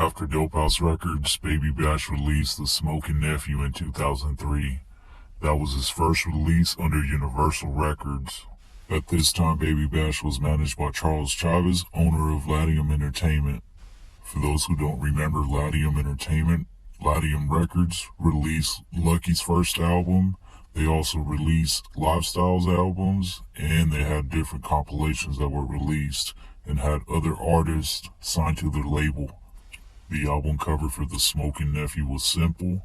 After Dope House Records, Baby Bash released the Smokin' Nephew in 2003. That was his first release under Universal Records. At this time, Baby Bash was managed by Charles Chavez, owner of Latium Entertainment. For those who don't remember Latium Entertainment, Latium Records released Lucky's first album. They also released Lifestyles albums, and they had different compilations that were released and had other artists signed to their label. The album cover for the Smokin' Nephew was simple.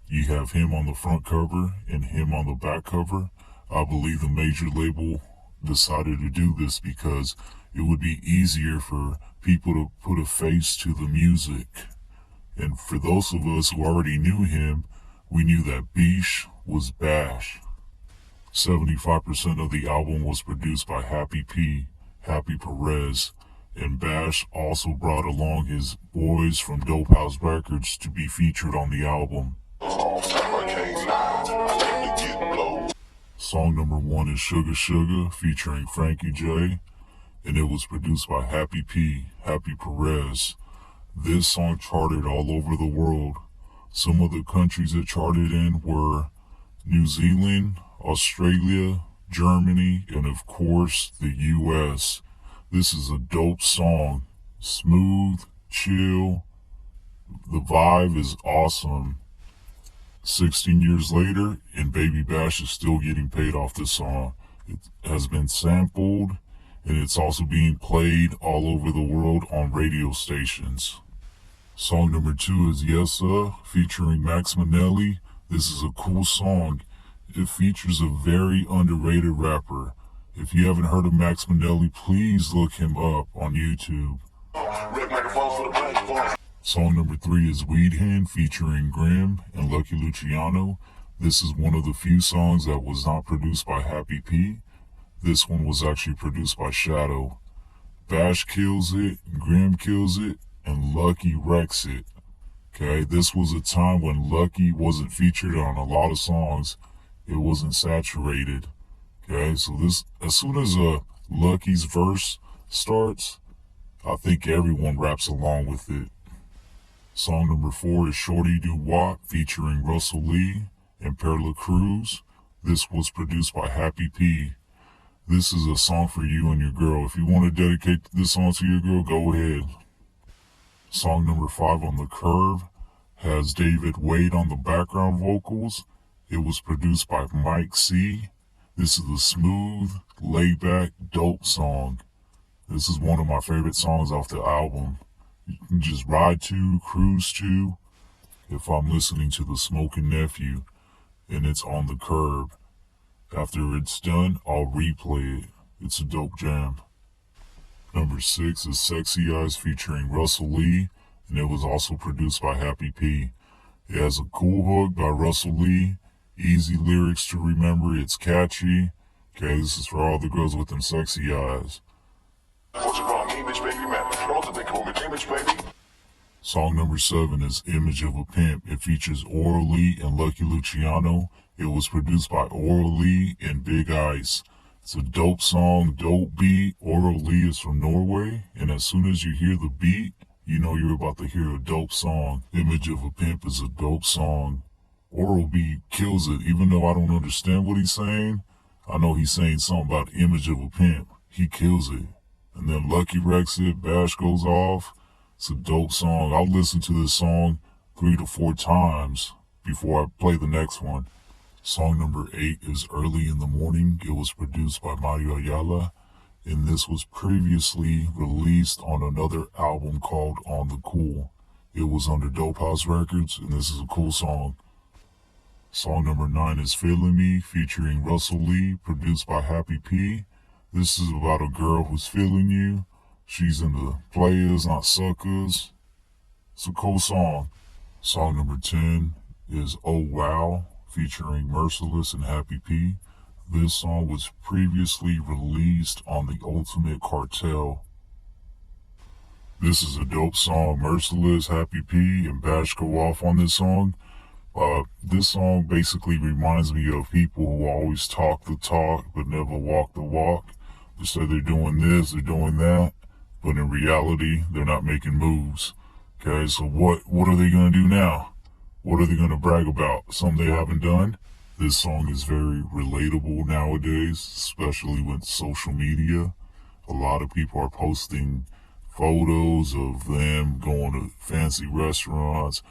You have him on the front cover and him on the back cover. I believe the major label decided to do this because it would be easier for people to put a face to the music. And for those of us who already knew him, we knew that Beesh was Bash. 75% of the album was produced by Happy P, Happy Perez, and Bash also brought along his boys from Dope House Records to be featured on the album. Song number 1 is Sugar Sugar featuring Frankie J, and it was produced by Happy P, Happy Perez. This song charted all over the world. Some of the countries it charted in were New Zealand, Australia, Germany, and of course the US. This is a dope song. Smooth, chill. The vibe is awesome. 16 years later, and Baby Bash is still getting paid off this song. It has been sampled, and it's also being played all over the world on radio stations. Song number 2 is Yessa featuring Max Manelli. This is a cool song. It features a very underrated rapper. If you haven't heard of Max Manelli, please look him up on YouTube. Song number 3 is Weed Hen featuring Grimm and Lucky Luciano. This is one of the few songs that was not produced by Happy P. This one was actually produced by Shadow. Bash kills it, Grimm kills it, and Lucky wrecks it. Okay, this was a time when Lucky wasn't featured on a lot of songs. It wasn't saturated. Okay, so this, as soon as Lucky's verse starts, I think everyone raps along with it. Song number 4 is Shorty Do Wop featuring Russell Lee and Perla Cruz. This was produced by Happy P. This is a song for you and your girl. If you want to dedicate this song to your girl, go ahead. Song number 5 on the Curve has David Wade on the background vocals. It was produced by Mike C. This is a smooth, laid-back, dope song. This is one of my favorite songs off the album. You can just ride to, cruise to. If I'm listening to the Smokin' Nephew and it's on the Curb, after it's done, I'll replay it. It's a dope jam. Number 6 is Sexy Eyes featuring Russell Lee, and it was also produced by Happy P. It has a cool hook by Russell Lee, easy lyrics to remember, it's catchy. Okay, this is for all the girls with them sexy eyes. Song number 7 is Image of a Pimp. It features Oral Lee and Lucky Luciano. It was produced by Oral Lee and Big Ice. It's a dope song, dope beat. Oral Lee is from Norway, and as soon as you hear the beat, you know you're about to hear a dope song. Image of a Pimp is a dope song. Oral B kills it, even though I don't understand what he's saying. I know he's saying something about image of a pimp. He kills it. And then Lucky wrecks it, Bash goes off. It's a dope song. I'll listen to this song 3 to 4 times before I play the next one. Song number 8 is Early in the Morning. It was produced by Mario Ayala, and this was previously released on another album called On the Cool. It was under Dope House Records, and this is a cool song. Song number 9 is Feelin' Me featuring Russell Lee, produced by Happy P. This is about a girl who's feeling you. She's into players, not suckers. It's a cool song. Song number 10 is Oh Wow featuring Merciless and Happy P. This song was previously released on the Ultimate Cartel. This is a dope song. Merciless, Happy P, and Bash go off on this song. This song basically reminds me of people who always talk the talk but never walk the walk. They say they're doing this, they're doing that, but in reality, they're not making moves. Okay, so what are they gonna do now? What are they gonna brag about? Something they haven't done? This song is very relatable nowadays, especially with social media. A lot of people are posting photos of them going to fancy restaurants,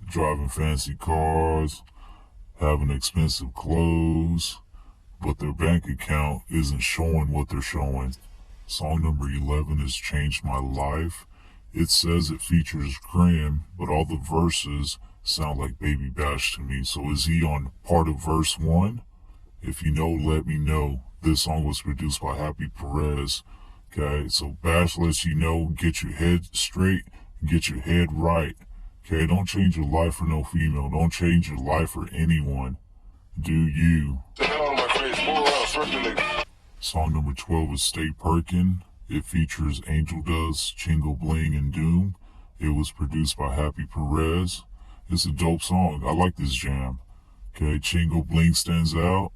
driving fancy cars, having expensive clothes, but their bank account isn't showing what they're showing. Song number 11 has changed my life. It says it features Graham, but all the verses sound like Baby Bash to me. So is he on part of verse 1? If you know, let me know. This song was produced by Happy Perez. Okay, so Bash lets you know, get your head straight, get your head right. Okay, don't change your life for no female. Don't change your life for anyone. Do you? Song number 12 is Stay Perkin. It features Angel Dust, Chingo Bling, and Doom. It was produced by Happy Perez. It's a dope song. I like this jam. Okay, Chingo Bling stands out.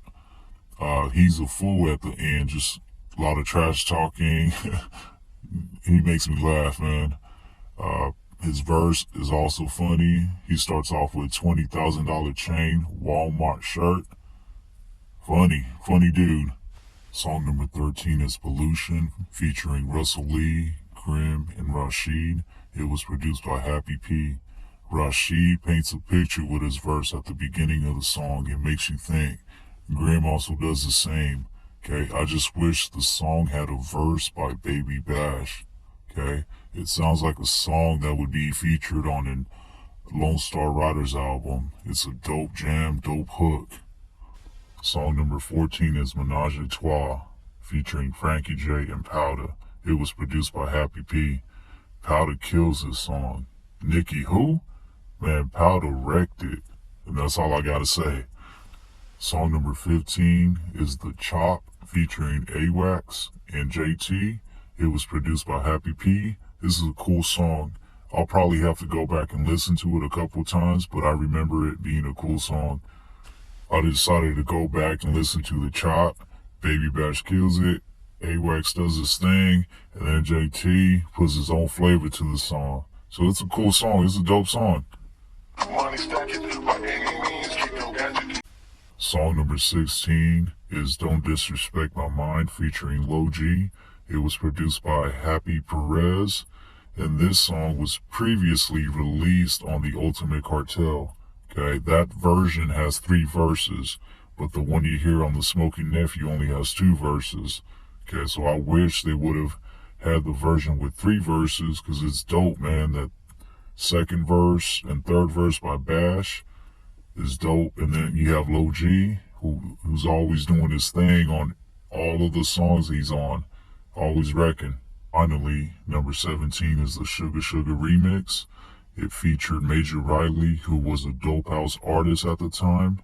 He's a fool at the end, just a lot of trash talking. He makes me laugh, man. His verse is also funny. He starts off with $20,000 chain, Walmart shirt. Funny dude. Song number 13 is Pollution, featuring Russell Lee, Grim, and Rashid. It was produced by Happy P. Rashid paints a picture with his verse at the beginning of the song. It makes you think. Grim also does the same. Okay, I just wish the song had a verse by Baby Bash. Okay, it sounds like a song that would be featured on an Lone Star Riders album. It's a dope jam, dope hook. Song number 14 is Menage a Trois, featuring Frankie J and Powder. It was produced by Happy P. Powder kills this song. Nicki who? Man, Powder wrecked it. And that's all I gotta say. Song number 15 is The Chop, featuring AWAX and JT. It was produced by Happy P. This is a cool song. I'll probably have to go back and listen to it a couple times, but I remember it being a cool song. I decided to go back and listen to The Chop. Baby Bash kills it. AWAX does his thing. And then JT puts his own flavor to the song. So it's a cool song. It's a dope song. Song number 16 is Don't Disrespect My Mind, featuring Lil G. It was produced by Happy Perez. And this song was previously released on the Ultimate Cartel. Okay, that version has 3 verses, but the one you hear on the Smokin Nephew only has 2 verses. Okay, so I wish they would have had the version with 3 verses, because it's dope, man. That second verse and third verse by Bash is dope. And then you have Lil G, who's always doing his thing on all of the songs he's on, always wrecking. Finally, number 17 is the Sugar Sugar remix. It featured Major Riley, who was a dope house artist at the time.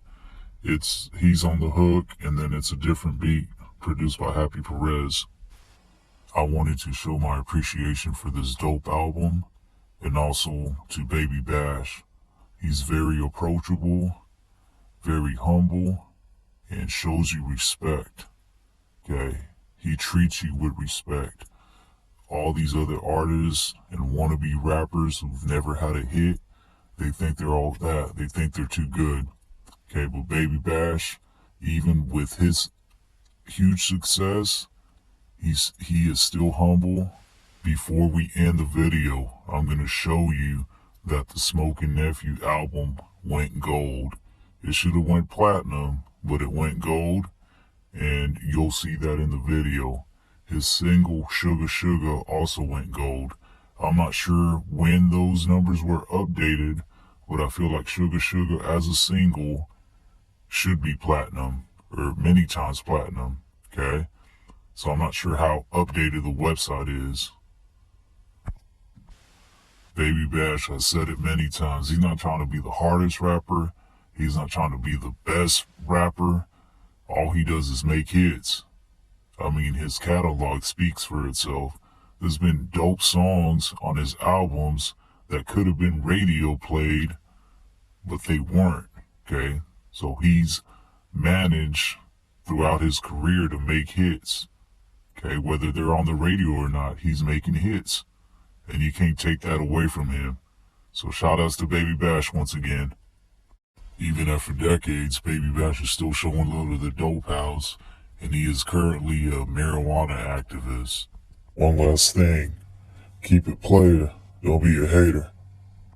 He's on the hook, and then it's a different beat produced by Happy Perez. I wanted to show my appreciation for this dope album, and also to Baby Bash. He's very approachable, very humble, and shows you respect. Okay, he treats you with respect. All these other artists and wannabe rappers who've never had a hit, they think they're all that. They think they're too good. Okay, but Baby Bash, even with his huge success, he is still humble. Before we end the video, I'm going to show you that the Smokin Nephew album went gold. It should have went platinum, but it went gold, and you'll see that in the video. His single Sugar Sugar also went gold. I'm not sure when those numbers were updated, but I feel like Sugar Sugar as a single should be platinum, or many times platinum, okay? So I'm not sure how updated the website is. Baby Bash, I said it many times, he's not trying to be the hardest rapper. He's not trying to be the best rapper. All he does is make hits. I mean, his catalog speaks for itself. There's been dope songs on his albums that could have been radio played, but they weren't, okay? So he's managed throughout his career to make hits, okay? Whether they're on the radio or not, he's making hits, and you can't take that away from him. So shout outs to Baby Bash once again. Even after decades, Baby Bash is still showing love to the dope house, and he is currently a marijuana activist. One last thing, keep it player, don't be a hater.